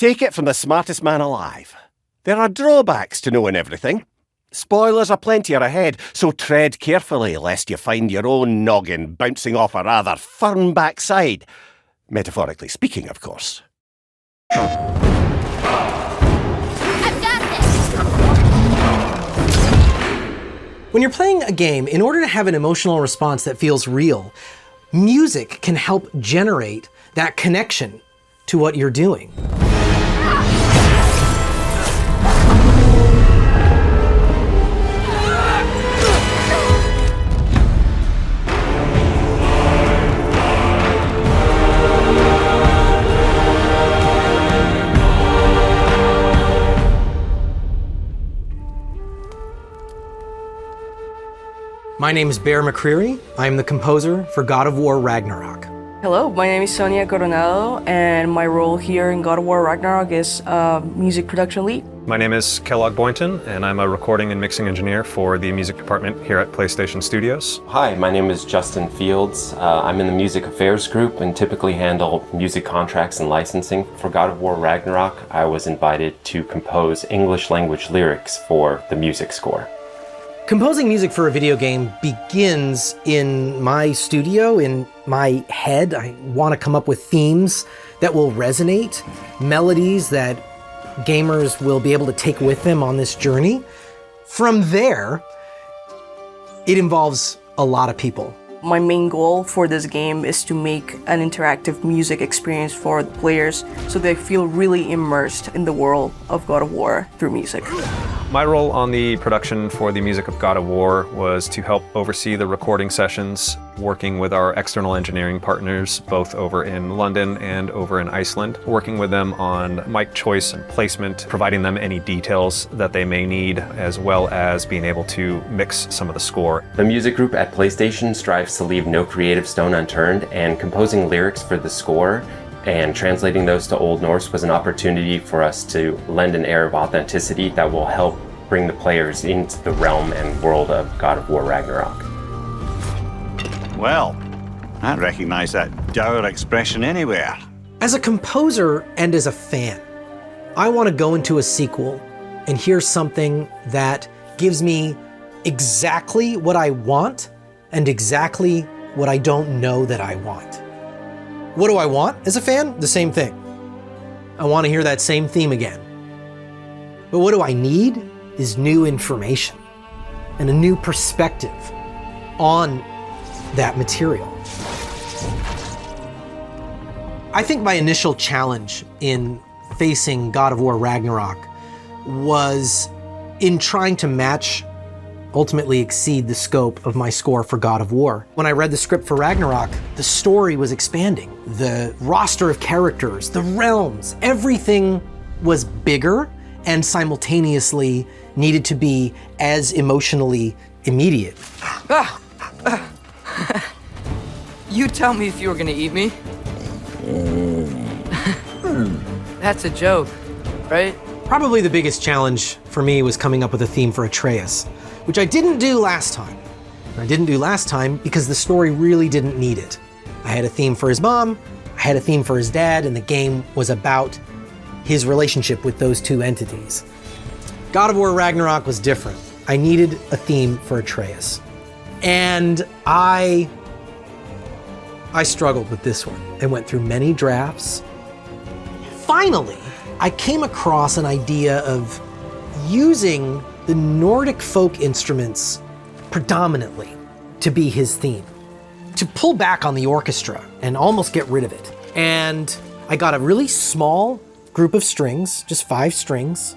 Take it from the smartest man alive. There are drawbacks to knowing everything. Spoilers aplenty are ahead, so tread carefully lest you find your own noggin bouncing off a rather firm backside. Metaphorically speaking, of course. I've got this! When you're playing a game, in order to have an emotional response that feels real, music can help generate that connection to what you're doing. My name is Bear McCreary. I am the composer for God of War Ragnarok. Hello, my name is Sonia Coronado, and my role here in God of War Ragnarok is music production lead. My name is Kellogg Boynton, and I'm a recording and mixing engineer for the music department here at PlayStation Studios. Hi, my name is Justin Fields. I'm in the music affairs group and typically handle music contracts and licensing. For God of War Ragnarok, I was invited to compose English language lyrics for the music score. Composing music for a video game begins in my studio, in my head. I want to come up with themes that will resonate, melodies that gamers will be able to take with them on this journey. From there, it involves a lot of people. My main goal for this game is to make an interactive music experience for the players so they feel really immersed in the world of God of War through music. My role on the production for the music of God of War was to help oversee the recording sessions, working with our external engineering partners, both over in London and over in Iceland, working with them on mic choice and placement, providing them any details that they may need, as well as being able to mix some of the score. The music group at PlayStation strives to leave no creative stone unturned, and composing lyrics for the score and translating those to Old Norse was an opportunity for us to lend an air of authenticity that will help bring the players into the realm and world of God of War Ragnarok. Well, I recognize that GOWR expression anywhere. As a composer and as a fan, I want to go into a sequel and hear something that gives me exactly what I want and exactly what I don't know that I want. What do I want as a fan? The same thing. I want to hear that same theme again. But what do I need is new information and a new perspective on that material. I think my initial challenge in facing God of War Ragnarok was in trying to match, ultimately exceed the scope of my score for God of War. When I read the script for Ragnarok, the story was expanding. The roster of characters, the realms, everything was bigger and simultaneously needed to be as emotionally immediate. You tell me if you were gonna eat me. That's a joke, right? Probably the biggest challenge for me was coming up with a theme for Atreus, which I didn't do last time. I didn't do last time because the story really didn't need it. I had a theme for his mom, I had a theme for his dad, and the game was about his relationship with those two entities. God of War Ragnarok was different. I needed a theme for Atreus. And I struggled with this one and went through many drafts. Finally, I came across an idea of using the Nordic folk instruments predominantly to be his theme, to pull back on the orchestra and almost get rid of it. And I got a really small group of strings, just 5 strings,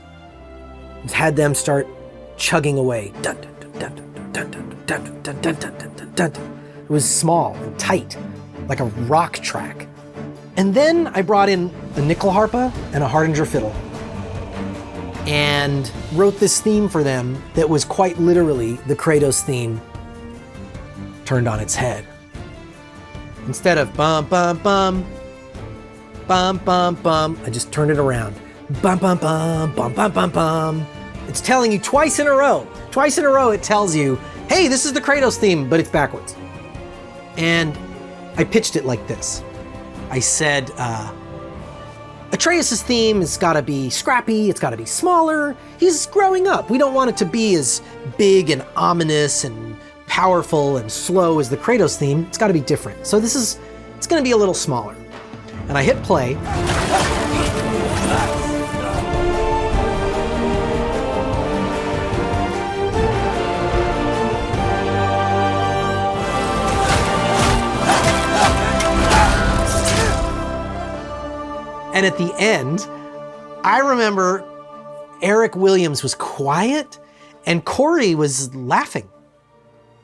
and had them start chugging away. Dun, dun, dun, dun, dun, dun, dun, dun, dun, dun, dun, dun, dun. It was small and tight, like a rock track. And then I brought in a nickel harpa and a Hardanger fiddle and wrote this theme for them that was quite literally the Kratos theme turned on its head. Instead of bum, bum, bum, bum, bum, bum, I just turned it around. Bum, bum, bum, bum, bum, bum, bum. It's telling you twice in a row. Twice in a row it tells you, hey, this is the Kratos theme, but it's backwards. And I pitched it like this. I said, Atreus' theme has got to be scrappy, it's got to be smaller. He's growing up. We don't want it to be as big and ominous and powerful and slow as the Kratos theme. It's got to be different. So it's going to be a little smaller. And I hit play. And at the end, I remember Eric Williams was quiet and Corey was laughing.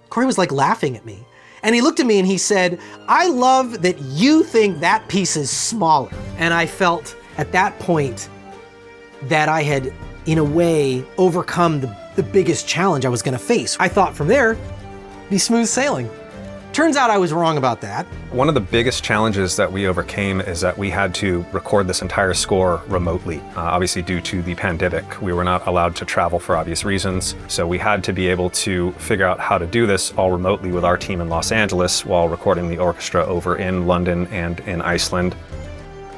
Corey was like laughing at me. And he looked at me and he said, I love that you think that piece is smaller. And I felt at that point that I had, in a way, overcome the biggest challenge I was gonna face. I thought from there, be smooth sailing. Turns out I was wrong about that. One of the biggest challenges that we overcame is that we had to record this entire score remotely. Obviously, due to the pandemic, we were not allowed to travel for obvious reasons. So we had to be able to figure out how to do this all remotely with our team in Los Angeles while recording the orchestra over in London and in Iceland.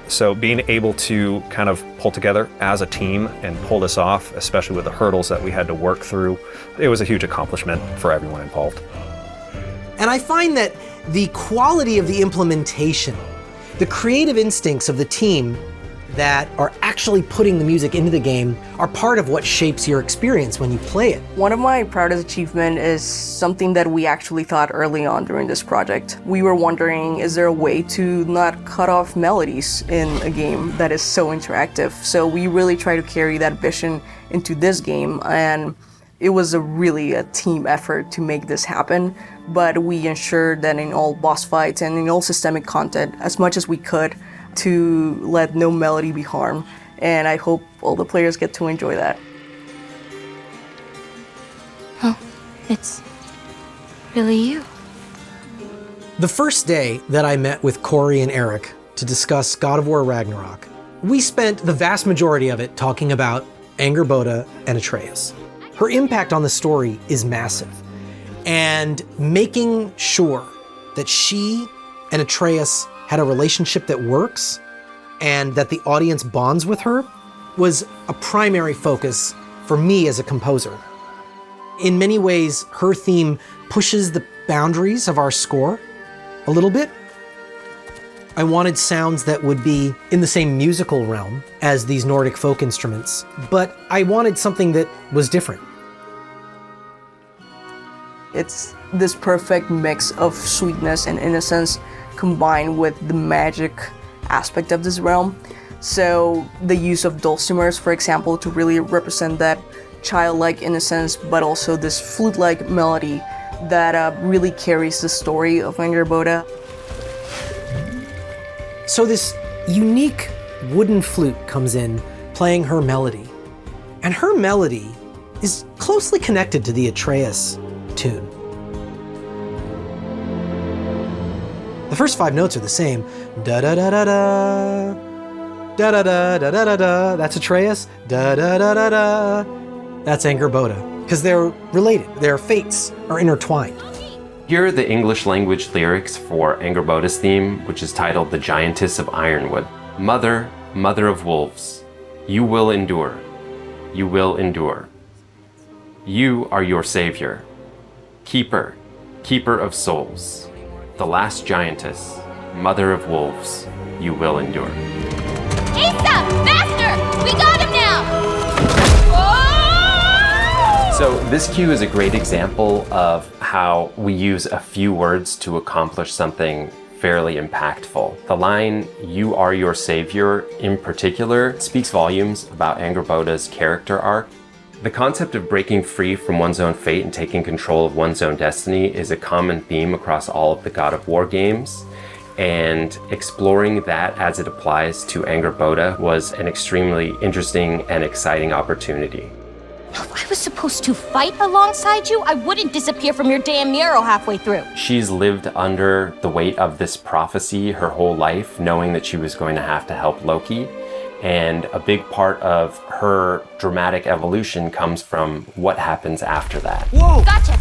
So being able to kind of pull together as a team and pull this off, especially with the hurdles that we had to work through, it was a huge accomplishment for everyone involved. And I find that the quality of the implementation, the creative instincts of the team that are actually putting the music into the game are part of what shapes your experience when you play it. One of my proudest achievements is something that we actually thought early on during this project. We were wondering, is there a way to not cut off melodies in a game that is so interactive? So we really try to carry that vision into this game, and it was really a team effort to make this happen, but we ensured that in all boss fights and in all systemic content, as much as we could, to let no melody be harmed. And I hope all the players get to enjoy that. Oh, it's really you. The first day that I met with Corey and Eric to discuss God of War Ragnarok, we spent the vast majority of it talking about Angrboda and Atreus. Her impact on the story is massive, and making sure that she and Atreus had a relationship that works and that the audience bonds with her was a primary focus for me as a composer. In many ways, her theme pushes the boundaries of our score a little bit. I wanted sounds that would be in the same musical realm as these Nordic folk instruments, but I wanted something that was different. It's this perfect mix of sweetness and innocence combined with the magic aspect of this realm. So the use of dulcimers, for example, to really represent that childlike innocence, but also this flute-like melody that really carries the story of Angrboda. So this unique wooden flute comes in, playing her melody. And her melody is closely connected to the Atreus tune. The first 5 notes are the same. Da-da-da-da-da, da-da-da-da-da-da, that's Atreus. Da-da-da-da-da, that's Angrboda. Because they're related, their fates are intertwined. Here are the English language lyrics for Angrboda's theme, which is titled The Giantess of Ironwood. Mother, mother of wolves, you will endure. You will endure. You are your savior. Keeper, keeper of souls. The last giantess, mother of wolves, you will endure. Asa! Faster! We got him now! So this cue is a great example of how we use a few words to accomplish something fairly impactful. The line, you are your savior, in particular, speaks volumes about Angrboda's character arc. The concept of breaking free from one's own fate and taking control of one's own destiny is a common theme across all of the God of War games, and exploring that as it applies to Angrboda was an extremely interesting and exciting opportunity. If I was supposed to fight alongside you, I wouldn't disappear from your damn mural halfway through. She's lived under the weight of this prophecy her whole life, knowing that she was going to have to help Loki. And a big part of her dramatic evolution comes from what happens after that. Whoa! Gotcha!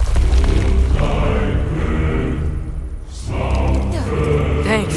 Thanks.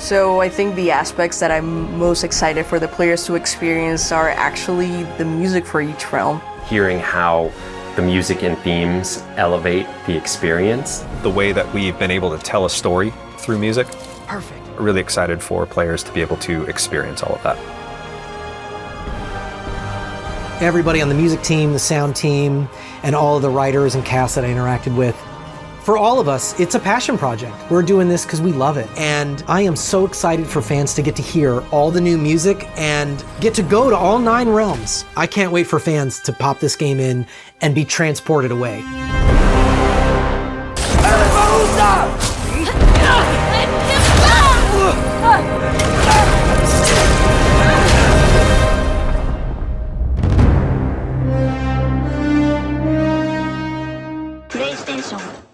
So I think the aspects that I'm most excited for the players to experience are actually the music for each realm. Hearing how the music and themes elevate the experience. The way that we've been able to tell a story through music. Perfect. Really excited for players to be able to experience all of that. Everybody on the music team, the sound team, and all of the writers and cast that I interacted with. For all of us, it's a passion project. We're doing this because we love it. And I am so excited for fans to get to hear all the new music and get to go to all 9 realms. I can't wait for fans to pop this game in and be transported away. PlayStation